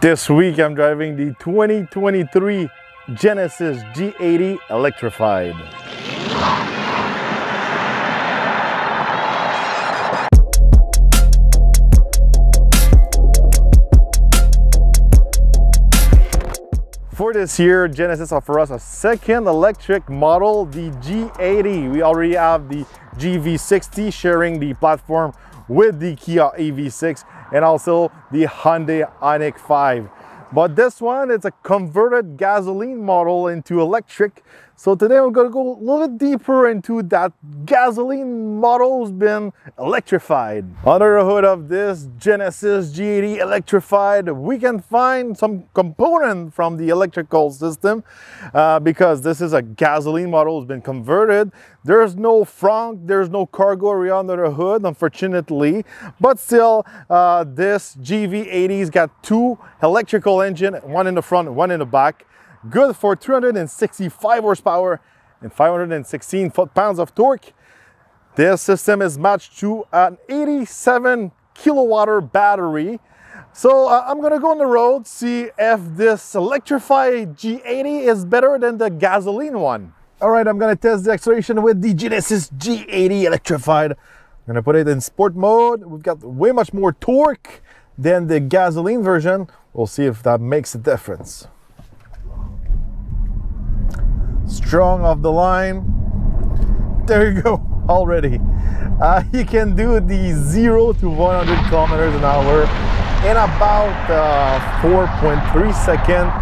This week I'm driving the 2023 Genesis G80 electrified. For this year, Genesis offers us a second electric model, the G80. We already have the GV60 sharing the platform with the Kia EV6 and also the Hyundai Ioniq 5. But this one, it's a converted gasoline model into electric. So today we're going to go a little bit deeper into that gasoline model's been electrified. Under the hood of this Genesis G80 electrified, we can find some component from the electrical system because this is a gasoline model, it's been converted. There's no frunk, there's no cargo area under the hood, unfortunately. But still, this GV80's got two electrical engines, one in the front, one in the back. Good for 365 horsepower and 516 foot-pounds of torque. This system is matched to an 87 kilowatt battery. So I'm gonna go on the road, see if this electrified G80 is better than the gasoline one. All right, I'm gonna test the acceleration with the Genesis G80 electrified. I'm gonna put it in sport mode. We've got way much more torque than the gasoline version. We'll see if that makes a difference. Strong off the line. There you go, already. You can do the 0 to 100 kilometers an hour in about 4.3 seconds.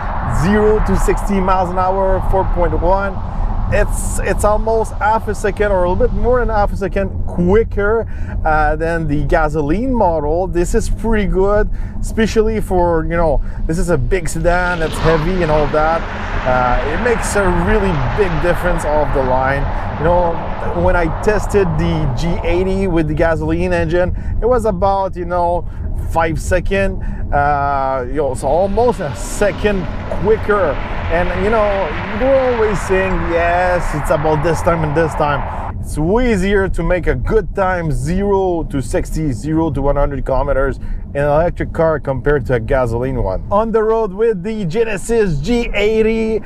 0 to 60 miles an hour, 4.1. It's almost half a second or a little bit more than half a second quicker than the gasoline model. This is pretty good, especially for, you know, this is a big sedan that's heavy and all that. It makes a really big difference off the line. You know, when I tested the G80 with the gasoline engine, it was about, 5 seconds, so almost a second quicker. And you're always saying, yes, it's about this time and this time. It's way easier to make a good time 0 to 60, 0 to 100 kilometers in an electric car compared to a gasoline one. On the road with the Genesis G80,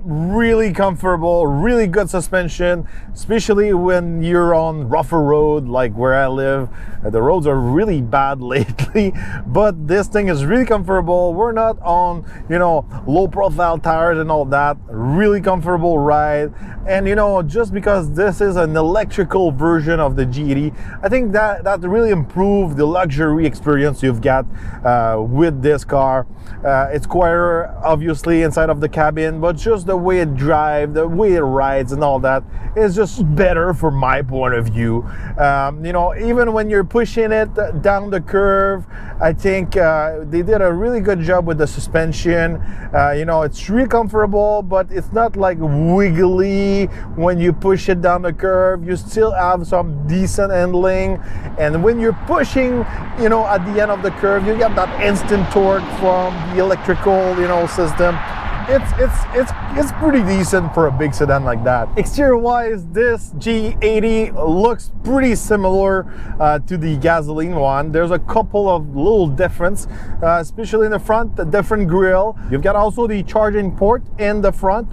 really comfortable, really good suspension, especially when you're on rougher road like where I live. The roads are really bad lately, but this thing is really comfortable. We're not on, low profile tires and all that. Really comfortable ride. And just because this is an electrical version of the G80, I think that really improved the luxury experience you've got with this car. It's quieter, obviously, inside of the cabin, but just the way it drives, the way it rides and all that is just better from my point of view. Even when you're pushing it down the curve, I think they did a really good job with the suspension. It's really comfortable, but it's not like wiggly when you push it down the curve. You still have some decent handling, and when you're pushing, at the end of the curve, you get that instant torque from the electrical, system. It's pretty decent for a big sedan like that. Exterior wise, this G80 looks pretty similar to the gasoline one. There's a couple of little difference, especially in the front, the different grille. You've got also the charging port in the front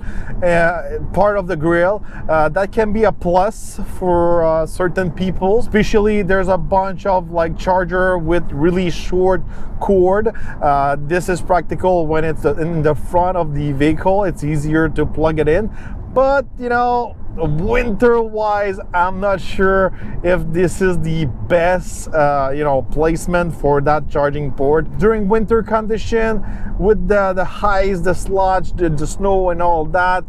part of the grille. That can be a plus for certain people, especially there's a bunch of like charger with really short cord. This is practical when it's in the front of the vehicle. It's easier to plug it in, but winter wise, I'm not sure if this is the best placement for that charging port during winter condition with the highs, the sludge, the snow and all that.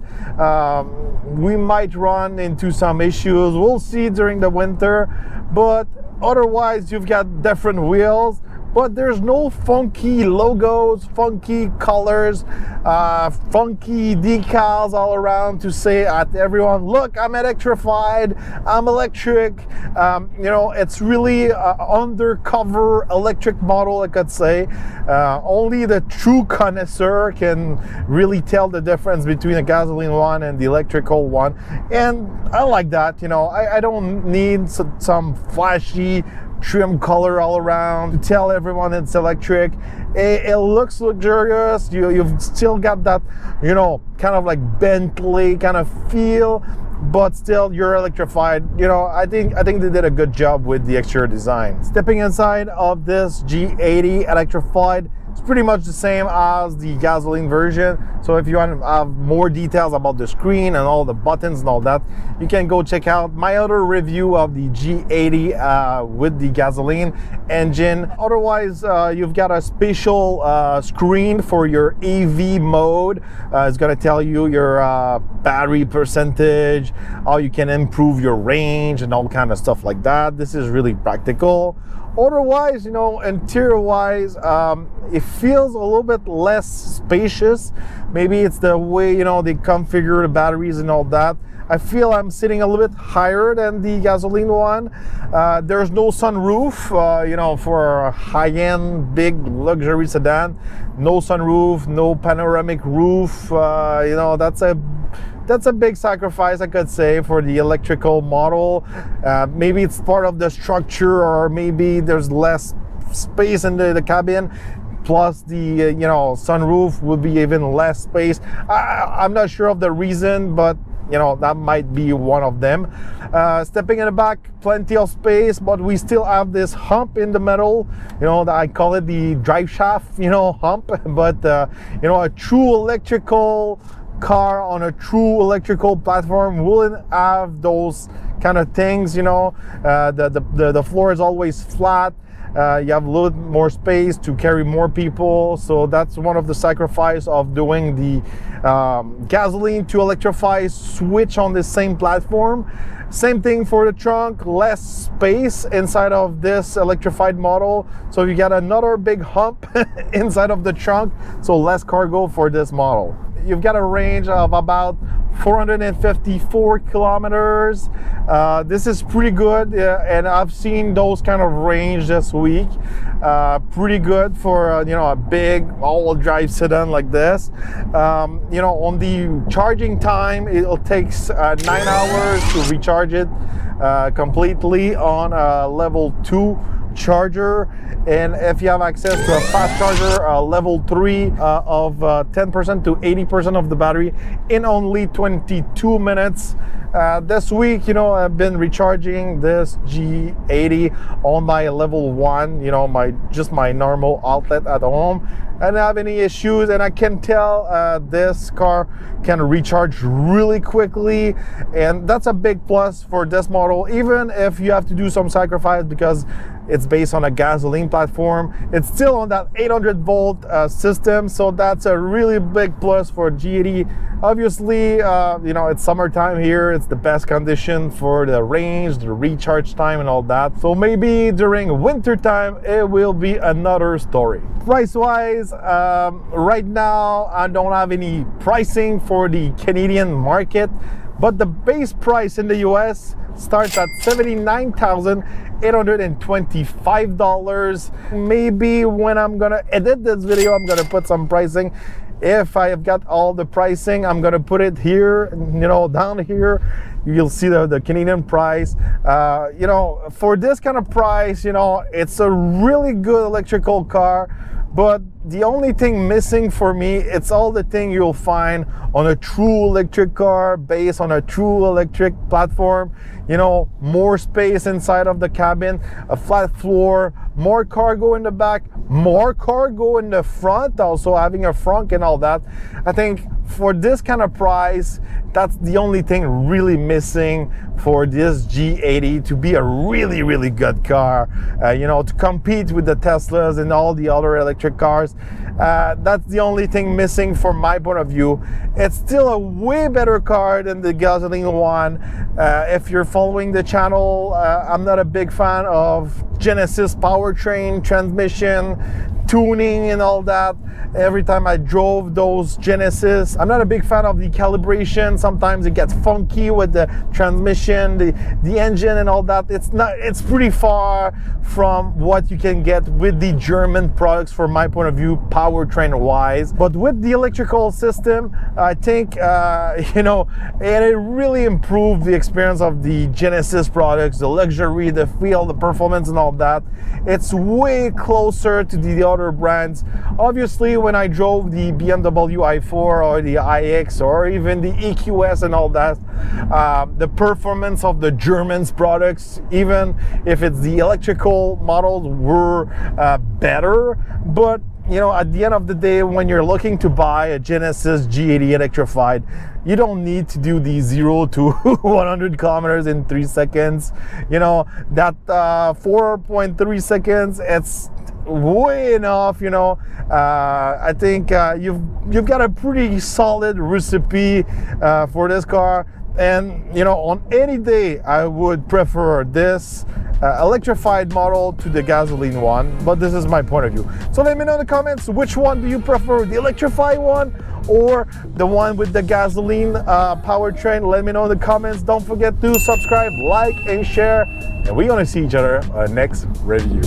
We might run into some issues. We'll see during the winter, but otherwise you've got different wheels. But there's no funky logos, funky colors, funky decals all around to say at everyone, look, I'm electrified, I'm electric. It's really undercover electric model, I could say. Only the true connoisseur can really tell the difference between a gasoline one and the electrical one. And I like that, I don't need some flashy trim color all around to tell everyone it's electric. It looks luxurious. You've still got that, you know, kind of like Bentley kind of feel, but still you're electrified. You know, I think they did a good job with the exterior design. Stepping inside of this G80 electrified, it's pretty much the same as the gasoline version. So if you want to have more details about the screen and all the buttons and all that, you can go check out my other review of the G80 with the gasoline engine. Otherwise, you've got a special screen for your EV mode. It's going to tell you your battery percentage, how you can improve your range and all kind of stuff like that. This is really practical. Otherwise, you know, interior-wise, it feels a little bit less spacious. Maybe it's the way, you know, they configure the batteries and all that. I feel I'm sitting a little bit higher than the gasoline one. There's no sunroof, you know, for a high-end, big luxury sedan. No sunroof, no panoramic roof. You know, that's a big sacrifice, I could say, for the electrical model. Maybe it's part of the structure, or maybe there's less space in the cabin. Plus the, you know, sunroof would be even less space. I'm not sure of the reason, but you know, that might be one of them. Stepping in the back, plenty of space, but we still have this hump in the middle. You know, I call it the drive shaft, you know, hump. But you know, a true electrical car on a true electrical platform wouldn't have those kind of things. You know, the floor is always flat. You have a little more space to carry more people, so that's one of the sacrifices of doing the gasoline to electrify switch on the same platform. Same thing for the trunk, less space inside of this electrified model, so you got another big hump inside of the trunk, so less cargo for this model. You've got a range of about 454 kilometers. This is pretty good, and I've seen those kind of range this week. Pretty good for you know, a big all-wheel drive sedan like this. You know, on the charging time, it'll take 9 hours to recharge it completely on a level 2 charger, and if you have access to a fast charger, level 3 of 10% to 80% of the battery in only 22 minutes. This week, you know, I've been recharging this G80 on my level 1, you know, just my normal outlet at home. I don't have any issues, and I can tell this car can recharge really quickly, and that's a big plus for this model. Even if you have to do some sacrifice because it's based on a gasoline platform, it's still on that 800 volt system, so that's a really big plus for G80. Obviously, you know, it's summertime here. It's the best condition for the range, the recharge time and all that. So maybe during winter time, it will be another story. Price wise, right now, I don't have any pricing for the Canadian market, but the base price in the US starts at $79,825. Maybe when I'm gonna edit this video, I'm gonna put some pricing. If I have got all the pricing, I'm gonna put it here, you know, down here. You'll see the Canadian price. You know, for this kind of price, you know, it's a really good electrical car. But the only thing missing for me, it's all the thing you'll find on a true electric car based on a true electric platform. You know, more space inside of the cabin, a flat floor, more cargo in the back, more cargo in the front, also having a frunk and all that. I think for this kind of price, that's the only thing really missing for this G80 to be a really, really good car. You know, to compete with the Teslas and all the other electric cars. That's the only thing missing from my point of view. It's still a way better car than the gasoline one. If you're following the channel, I'm not a big fan of Genesis powertrain transmission. tuning and all that. Every time I drove those Genesis, I'm not a big fan of the calibration. Sometimes it gets funky with the transmission, the engine and all that. It's pretty far from what you can get with the German products from my point of view, powertrain wise. But with the electrical system, I think, you know, and it really improved the experience of the Genesis products, the luxury, the feel, the performance and all that. It's way closer to the other brands. Obviously, when I drove the BMW i4 or the iX or even the EQS and all that, the performance of the German's products, even if it's the electrical models, were better. But you know, at the end of the day, when you're looking to buy a Genesis G80 electrified, you don't need to do the 0 to 100 kilometers in 3 seconds. You know, that 4.3 seconds, it's way enough. You know, I think you've got a pretty solid recipe for this car. And you know, on any day, I would prefer this electrified model to the gasoline one, but this is my point of view. So let me know in the comments, which one do you prefer, the electrified one or the one with the gasoline powertrain? Let me know in the comments. Don't forget to subscribe, like and share, and we're gonna see each other on the next review.